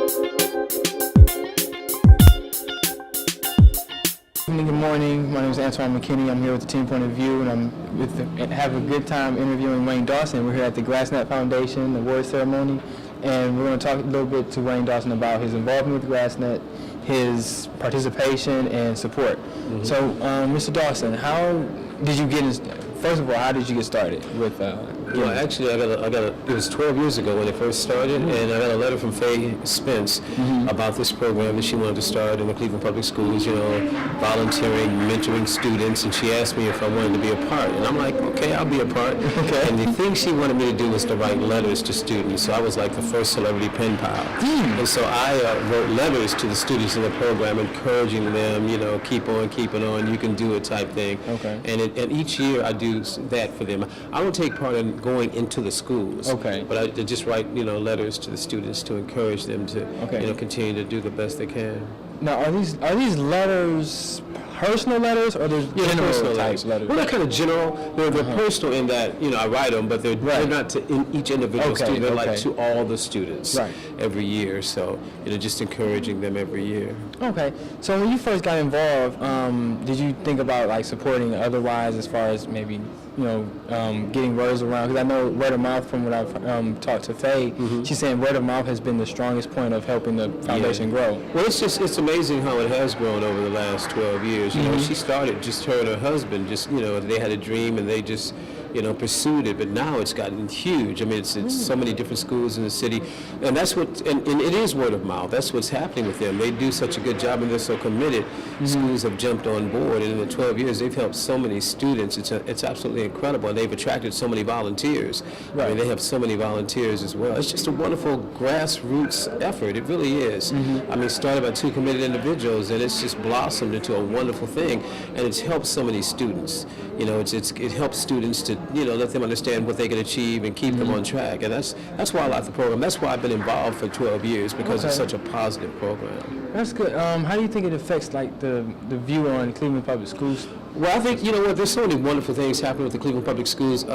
Good morning. My name is Antionne Mckinney. I'm here with the Team Point of View, and have a good time interviewing Wayne Dawson. We're here at the GrassNet Foundation award ceremony, and we're going to talk a little bit to Wayne Dawson about his involvement with GrassNet, his participation and support. Mm-hmm. So, Mr. Dawson, how did you get first of all, how did you get started with? Well, actually, it was 12 years ago when it first started, mm-hmm. and I got a letter from Faye Spence mm-hmm. about this program that she wanted to start in the Cleveland Public Schools, volunteering, mentoring students, and she asked me if I wanted to be a part, and I'm like, okay, I'll be a part. Okay. And the thing she wanted me to do was to write letters to students, so I was like the first celebrity pen pal. Mm. And so I wrote letters to the students in the program, encouraging them, keep on keeping on, you can do it type thing. Okay. And each year I do that for them. I don't take part in going into the schools. Okay. But I just write, letters to the students to encourage them to, continue to do the best they can. Now, are these letters personal letters, or there's general type letters? Well, they're kind of general. They're personal in that, I write them, but they're not to each individual student. They're like to all the students every year. So, just encouraging them every year. Okay. So when you first got involved, did you think about supporting otherwise, as far as maybe getting words around? Because I know word of mouth, from what I've talked to Faye, mm-hmm. she's saying word of mouth has been the strongest point of helping the foundation grow. Well, it's amazing how it has grown over the last 12 years. Mm-hmm. She started, just her and her husband, they had a dream and they just pursued it, but now it's gotten huge. I mean, it's so many different schools in the city, and that's what, and it is word of mouth. That's what's happening with them. They do such a good job, and they're so committed. Mm-hmm. Schools have jumped on board, and in the 12 years, they've helped so many students. It's absolutely incredible, and they've attracted so many volunteers. Right. I mean, they have so many volunteers as well. It's just a wonderful grassroots effort. It really is. Mm-hmm. I mean, started by two committed individuals, and it's just blossomed into a wonderful thing, and it's helped so many students. It helps students to let them understand what they can achieve and keep mm-hmm. them on track, and that's why I like the program. That's why I've been involved for 12 years, because it's such a positive program. That's good. How do you think it affects the view on Cleveland Public Schools? Well, I think there's so many wonderful things happening with the Cleveland Public Schools.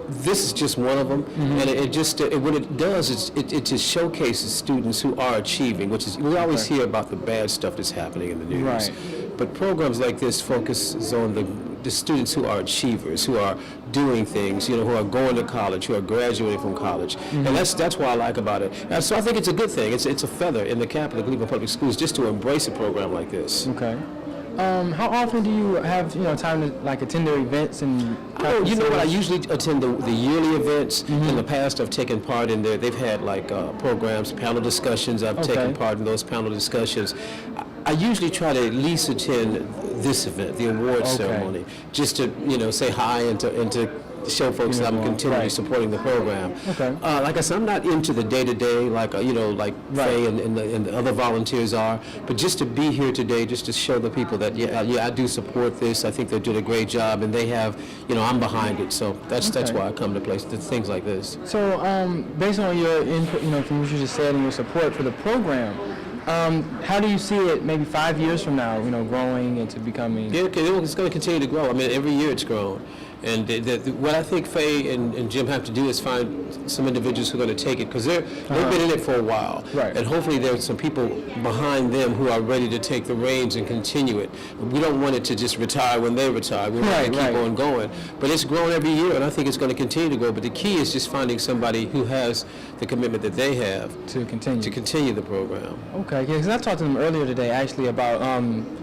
This is just one of them, mm-hmm. and what it does is it just showcases students who are achieving, which is, we always hear about the bad stuff that's happening in the news. Right. But programs like this focuses on the students who are achievers, who are doing things, who are going to college, who are graduating from college, mm-hmm. and that's what I like about it. And so I think it's a good thing. It's a feather in the cap of the Cleveland Public Schools just to embrace a program like this. Okay. How often do you have time to attend their events and? I usually attend the yearly events. Mm-hmm. In the past, I've taken part in there. They've had programs, panel discussions. I've taken part in those panel discussions. I usually try to at least attend this event, the award ceremony, just to say hi and to show folks that I'm continually supporting the program. Okay. Like I said, I'm not into the day-to-day like Faye and the other volunteers are, but just to be here today, just to show the people that I do support this. I think they're doing a great job, and they have, I'm behind it. So that's why I come to things like this. So based on your input, from what you just said, and your support for the program, how do you see it maybe 5 years from now, growing into becoming? Yeah, it's going to continue to grow. I mean, every year it's grown. And what I think Faye and Jim have to do is find some individuals who are going to take it, because they've been in it for a while. Right. And hopefully there's some people behind them who are ready to take the reins and continue it. We don't want it to just retire when they retire. We want it to keep on going. But it's grown every year, and I think it's going to continue to grow. But the key is just finding somebody who has the commitment that they have to continue the program. Okay, yeah, because I talked to them earlier today actually about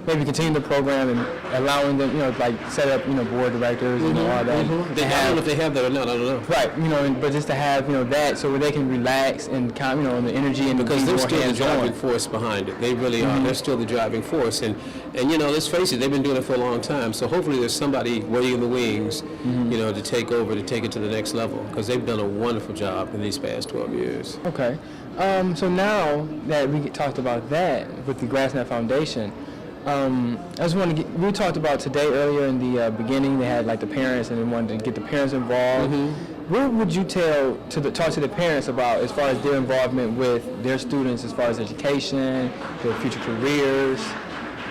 maybe continuing the program and allowing them, set up, board directors and all that. Mm-hmm. I don't know if they have that or not. I don't know. Right, but just to have that, so where they can relax and the energy, and because they're still the driving force behind it. They really are. They're still the driving force, and let's face it, they've been doing it for a long time. So hopefully there's somebody waiting in the wings, to take over, to take it to the next level, because they've done a wonderful job in these past 12 years. Okay, so now that we talked about that with the GrassNet Foundation. I just want to we talked about today earlier in the beginning, they had the parents, and they wanted to get the parents involved. Mm-hmm. What would you talk to the parents about as far as their involvement with their students, as far as education, their future careers?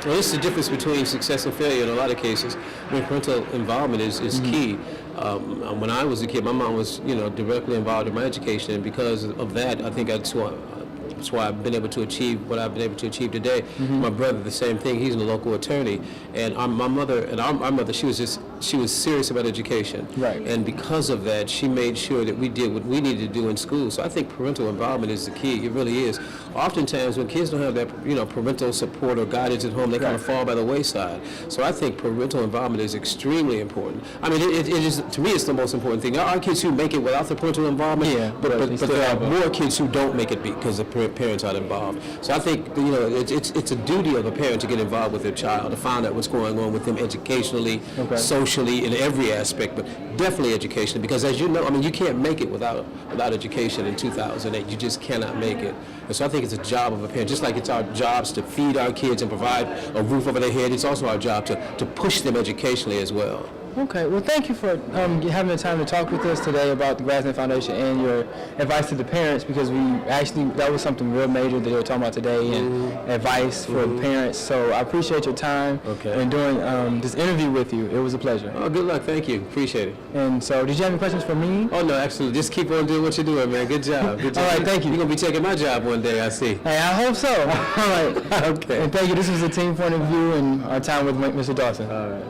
Well, this is the difference between success and failure in a lot of cases. Parental involvement is mm-hmm. key. When I was a kid, my mom was directly involved in my education, and because of that, I think that's why I've been able to achieve what I've been able to achieve today. My brother, the same thing. He's a local attorney, and my mother, our mother, she was serious about education. Right. And because of that, she made sure that we did what we needed to do in school. So I think parental involvement is the key. It really is. Oftentimes, when kids don't have that, parental support or guidance at home, they kind of fall by the wayside. So I think parental involvement is extremely important. I mean, it is, to me, it's the most important thing. There are kids who make it without the parental involvement, but there are more kids who don't make it because the parents aren't involved. So I think, it's a duty of a parent to get involved with their child, to find out what's going on with them educationally, socially, in every aspect, but definitely educationally, because as you know, I mean, you can't make it without education in 2008. You just cannot make it. And so I think it's a job of a parent, just like it's our jobs to feed our kids and provide a roof over their head, it's also our job to push them educationally as well. Okay, well, thank you for having the time to talk with us today about the Grassland Foundation and your advice to the parents, because that was something real major that they were talking about today, and advice for the parents. So I appreciate your time and doing this interview with you. It was a pleasure. Oh, good luck. Thank you. Appreciate it. And so, did you have any questions for me? Oh, no, absolutely. Just keep on doing what you're doing, man. Good job. Good job. All right, thank you. You're going to be taking my job one day, I see. Hey, I hope so. All right. Okay. And thank you. This was the team point of view and our time with Mr. Dawson. All right.